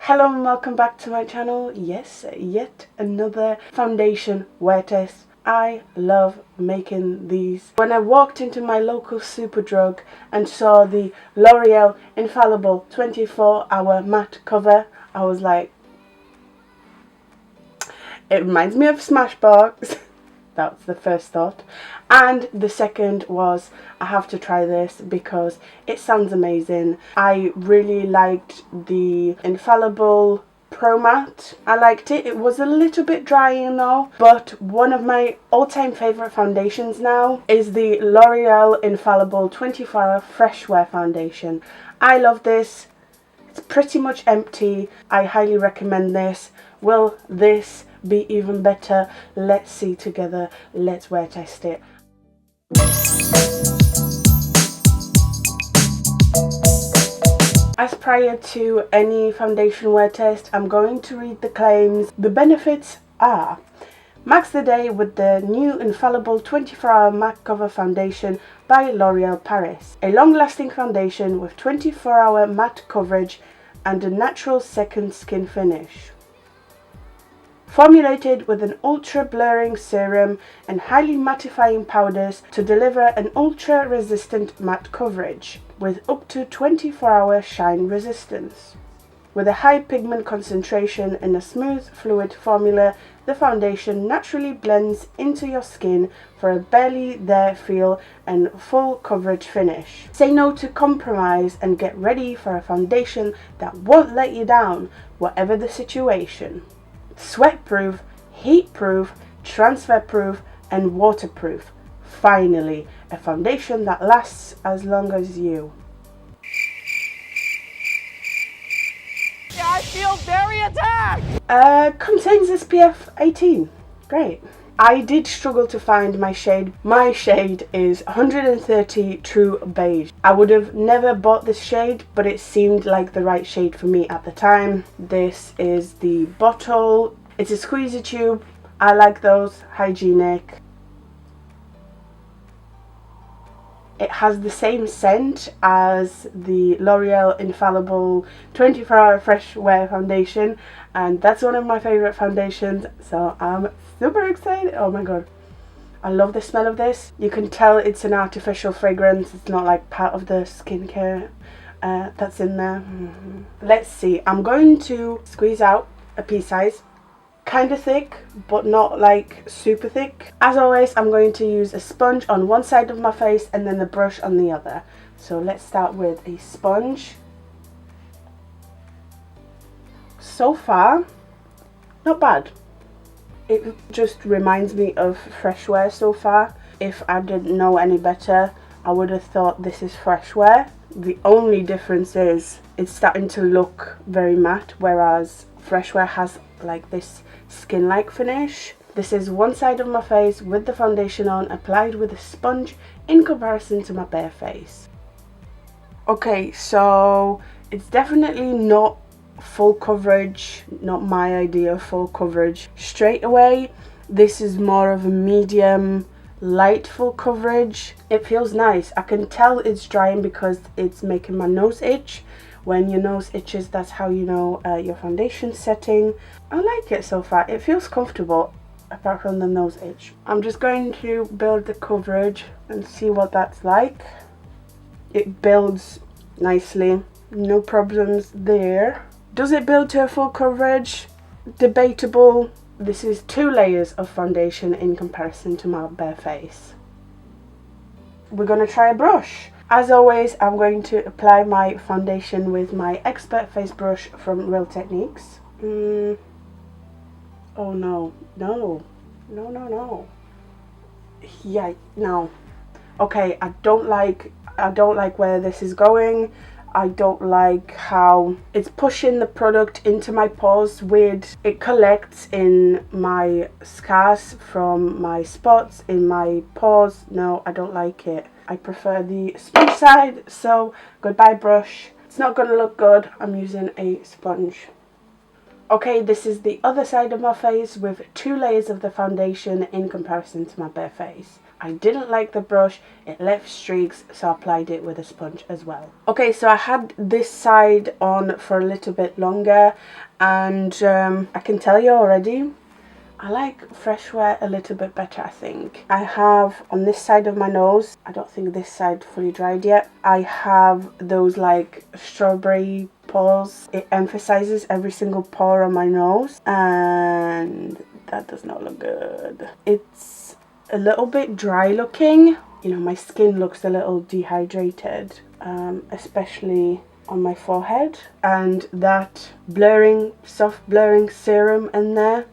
Hello and welcome back to my channel. Yes, yet another foundation wear test. I love making these. When I walked into my local Superdrug and saw the L'Oreal Infallible 24-hour matte cover, I was like, it reminds me of Smashbox. That's the first thought. And the second was, I have to try this because it sounds amazing. I really liked the Infallible Pro Matte. I liked it. It was a little bit drying though. But one of my all-time favourite foundations now is the L'Oreal Infallible 24-hour Fresh Wear Foundation. I love this. It's pretty much empty. I highly recommend this. Will this be even better? Let's see together. Let's wear test it. As prior to any foundation wear test, I'm going to read the claims. The benefits are: max the day with the new Infallible 24-hour matte cover foundation by L'Oreal Paris. A long-lasting foundation with 24-hour matte coverage and a natural second skin finish. Formulated with an ultra-blurring serum and highly mattifying powders to deliver an ultra-resistant matte coverage with up to 24-hour shine resistance. With a high pigment concentration and a smooth fluid formula, the foundation naturally blends into your skin for a barely there feel and full coverage finish. Say no to compromise and get ready for a foundation that won't let you down, whatever the situation. Sweat-proof, heat-proof, transfer-proof and waterproof. Finally, a foundation that lasts as long as you. I feel very attacked! Contains SPF 18. Great. I did struggle to find my shade. My shade is 130 True Beige. I would have never bought this shade, but it seemed like the right shade for me at the time. This is the bottle. It's a squeezy tube. I like those. Hygienic. It has the same scent as the L'Oreal Infallible 24-hour Fresh Wear Foundation, and that's one of my favourite foundations, so I'm super excited. Oh my god, I love the smell of this. You can tell it's an artificial fragrance. It's not like part of the skincare that's in there. Let's see. I'm going to squeeze out a pea size. Kind of thick, but not like super thick. As always, I'm going to use a sponge on one side of my face and then the brush on the other. So let's start with a sponge. So far, not bad. It just reminds me of Fresh Wear so far. If I didn't know any better, I would have thought this is Fresh Wear. The only difference is it's starting to look very matte, whereas Fresh Wear has like this skin-like finish. This is one side of my face with the foundation on, applied with a sponge in comparison to my bare face. Okay, so it's definitely not full coverage, not my idea of full coverage. Straight away, this is more of a medium, light full coverage. It feels nice. I can tell it's drying because it's making my nose itch. When your nose itches, that's how you know your foundation's setting. I like it so far. It feels comfortable, apart from the nose itch. I'm just going to build the coverage and see what that's like. It builds nicely. No problems there. Does it build to a full coverage? Debatable. This is 2 layers of foundation in comparison to my bare face. We're going to try a brush. As always, I'm going to apply my foundation with my Expert Face Brush from Real Techniques. Oh no, no, no, no, no. Yeah, no. Okay, I don't like where this is going. I don't like how it's pushing the product into my pores. Weird. It collects in my scars from my spots in my pores. No, I don't like it. I prefer the sponge side, so goodbye brush. It's not going to look good. I'm using a sponge. Okay, this is the other side of my face with 2 layers of the foundation in comparison to my bare face. I didn't like the brush, it left streaks, so I applied it with a sponge as well. Okay, so I had this side on for a little bit longer, and I can tell you already, I like fresh wear a little bit better, I think. I have on this side of my nose, I don't think this side fully dried yet, I have those like strawberry pores. It emphasizes every single pore on my nose, and that does not look good. It's a little bit dry looking. You know, my skin looks a little dehydrated, especially on my forehead. And that blurring, soft blurring serum in there,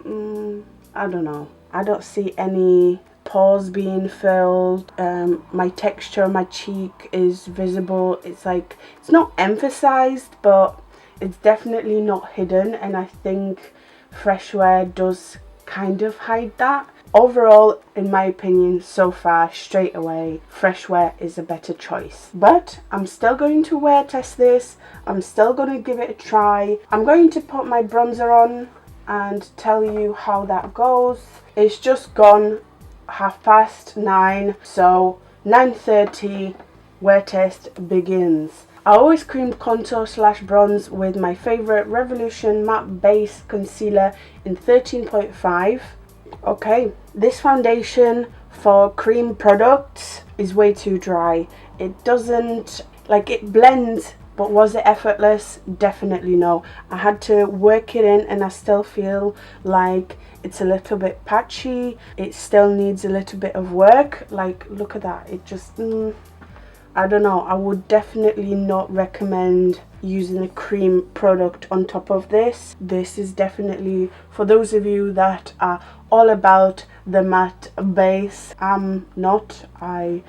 I don't know. I don't see any pores being filled. My texture on my cheek is visible. It's like, it's not emphasized, but it's definitely not hidden, and I think fresh wear does kind of hide that. Overall, in my opinion, so far, straight away, fresh wear is a better choice. But I'm still going to wear test this. I'm still going to give it a try. I'm going to put my bronzer on and tell you how that goes. It's just gone 9:30, so 9:30 wear test begins. I always cream contour / bronze with my favorite Revolution matte base concealer in 13.5. Okay, this foundation for cream products is way too dry. It doesn't, like, it blends, but was it effortless? Definitely no. I had to work it in, and I still feel like it's a little bit patchy. It still needs a little bit of work. Like, look at that. It just, I don't know. I would definitely not recommend using a cream product on top of this. This is definitely for those of you that are all about the matte base. I'm not. I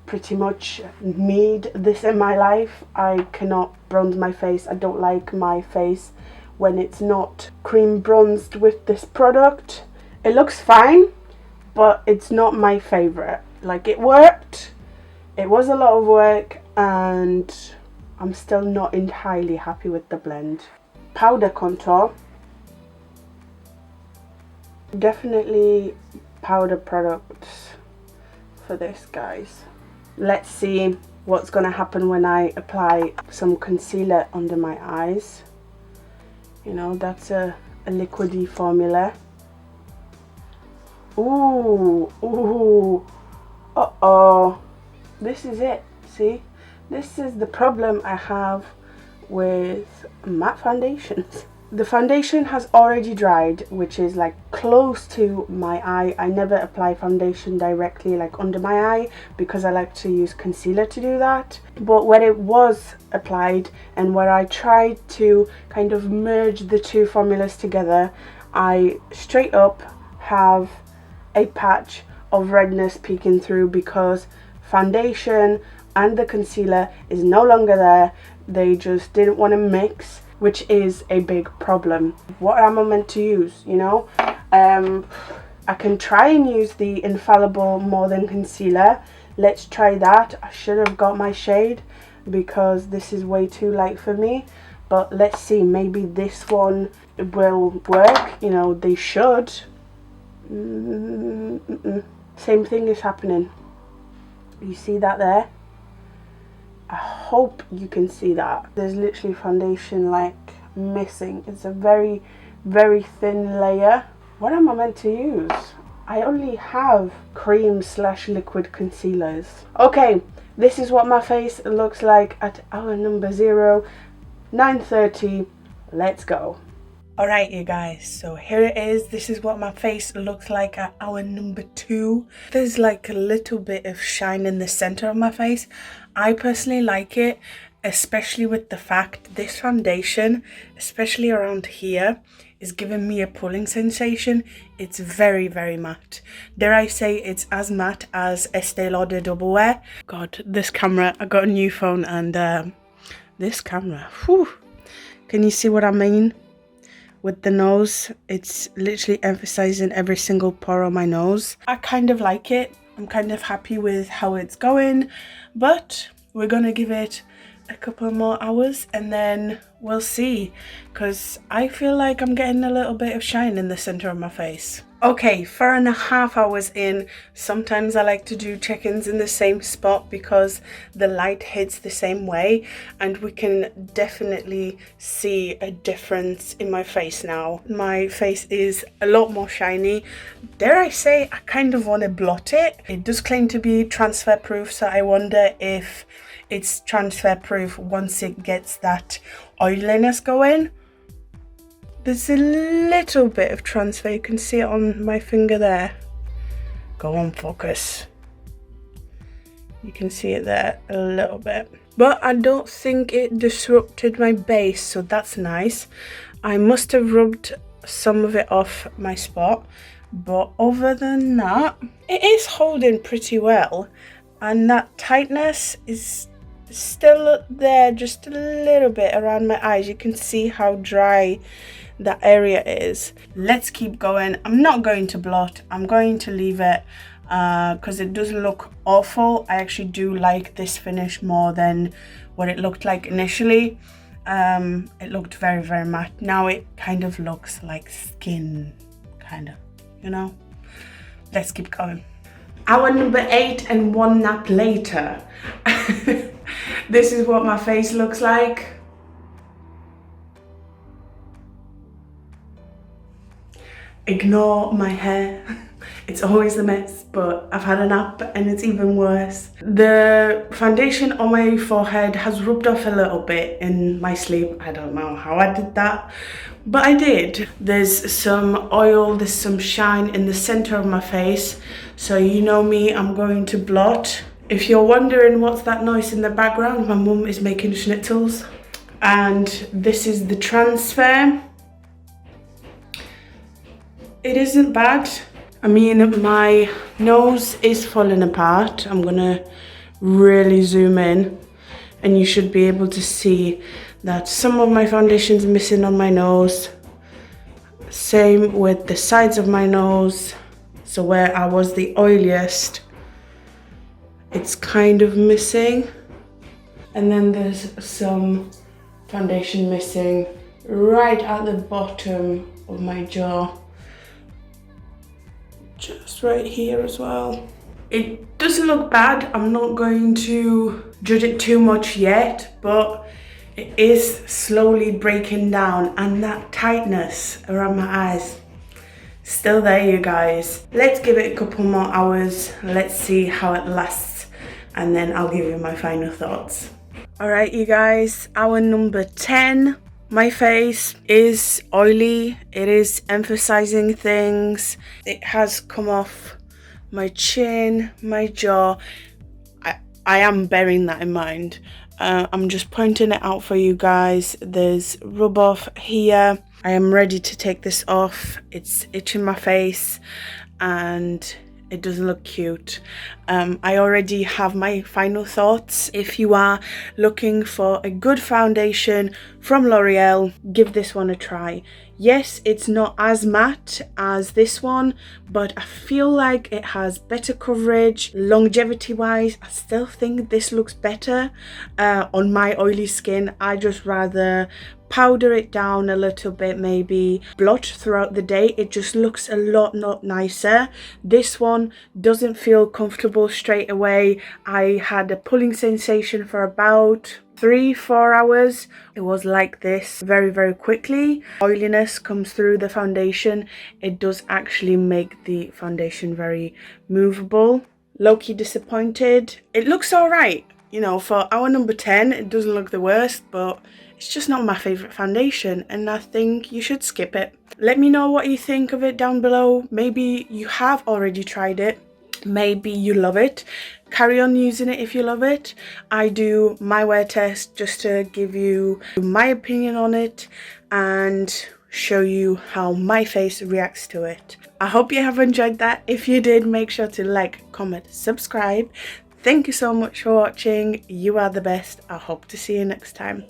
pretty much need this in my life. I cannot bronze my face. I don't like my face when it's not cream bronzed with this product. It looks fine, but it's not my favorite. Like, it worked. It was a lot of work, and I'm still not entirely happy with the blend. Powder contour. Definitely powder products for this, guys. Let's see what's going to happen when I apply some concealer under my eyes. You know, that's a liquidy formula. Ooh, ooh, uh-oh. This is it, see? This is the problem I have with matte foundations. The foundation has already dried, which is like close to my eye. I never apply foundation directly like under my eye because I like to use concealer to do that. But when it was applied and where I tried to kind of merge the two formulas together, I straight up have a patch of redness peeking through because foundation and the concealer is no longer there. They just didn't want to mix, which is a big problem. What am I meant to use, you know? I can try and use the Infallible More Than Concealer. Let's try that. I should have got my shade because this is way too light for me. But let's see, maybe this one will work. You know, they should. Same thing is happening. You see that there? I hope you can see that. There's literally foundation like missing. It's a very, very thin layer. What am I meant to use? I only have cream / liquid concealers. Okay, this is what my face looks like at hour number 0, 9:30. Let's go. Alright, you guys, so here it is. This is what my face looks like at hour number 2. There's like a little bit of shine in the center of my face. I personally like it, especially with the fact this foundation, especially around here, is giving me a pulling sensation. It's very, very matte. Dare I say it's as matte as Estee Lauder Double Wear. God, this camera, I got a new phone, and this camera, whew. Can you see what I mean? With the nose, it's literally emphasizing every single pore on my nose. I kind of like it. I'm kind of happy with how it's going, but we're gonna give it a couple more hours and then we'll see, because I feel like I'm getting a little bit of shine in the center of my face. Okay, 4.5 hours in. Sometimes I like to do check-ins in the same spot because the light hits the same way, and we can definitely see a difference in my face now. My face is a lot more shiny. Dare I say, I kind of want to blot it. It does claim to be transfer proof, so I wonder if it's transfer proof once it gets that oiliness going. There's a little bit of transfer, you can see it on my finger there. Go on, focus. You can see it there a little bit. But I don't think it disrupted my base, so that's nice. I must have rubbed some of it off my spot, but other than that, it is holding pretty well. And that tightness is still there, just a little bit around my eyes. You can see how dry that area is. Let's keep going. I'm not going to blot, I'm going to leave it because it doesn't look awful. I actually do like this finish more than what it looked like initially. It looked very, very matte. Now it kind of looks like skin, kind of, you know. Let's keep going. Hour number 8 and 1 nap later. This is what my face looks like. Ignore my hair, it's always a mess, but I've had a nap and it's even worse. The foundation on my forehead has rubbed off a little bit in my sleep. I don't know how I did that, but I did. There's some oil, there's some shine in the center of my face, so you know me, I'm going to blot. If you're wondering what's that noise in the background, my mum is making schnitzels. And this is the transfer. It isn't bad. I mean, my nose is falling apart. I'm gonna really zoom in and you should be able to see that some of my foundation's missing on my nose. Same with the sides of my nose. So where I was the oiliest, it's kind of missing. And then there's some foundation missing right at the bottom of my jaw. Just right here as well. It doesn't look bad. I'm not going to judge it too much yet, but it is slowly breaking down, and that tightness around my eyes still there, you guys. Let's give it a couple more hours. Let's see how it lasts, and then I'll give you my final thoughts. All right, you guys, hour number 10. My face is oily, it is emphasizing things. It has come off my chin, my jaw. I am bearing that in mind. I'm just pointing it out for you guys. There's rub off here. I am ready to take this off. It's itching my face and it doesn't look cute. I already have my final thoughts. If you are looking for a good foundation from L'Oreal, give this one a try. Yes, it's not as matte as this one, but I feel like it has better coverage. Longevity wise, I still think this looks better on my oily skin. I just rather powder it down a little bit, maybe blot throughout the day. It just looks a lot nicer. This one doesn't feel comfortable straight away. I had a pulling sensation for about 3-4 hours. It was like this very quickly. Oiliness comes through the foundation. It does actually make the foundation very movable. Low-key disappointed. It looks all right, you know, for hour number 10 it doesn't look the worst, but it's just not my favorite foundation and I think you should skip it. Let me know what you think of it down below. Maybe you have already tried it, maybe you love it. Carry on using it if you love it. I do my wear test just to give you my opinion on it and show you how my face reacts to it. I hope you have enjoyed that. If you did, make sure to like, comment, subscribe. Thank you so much for watching. You are the best. I hope to see you next time.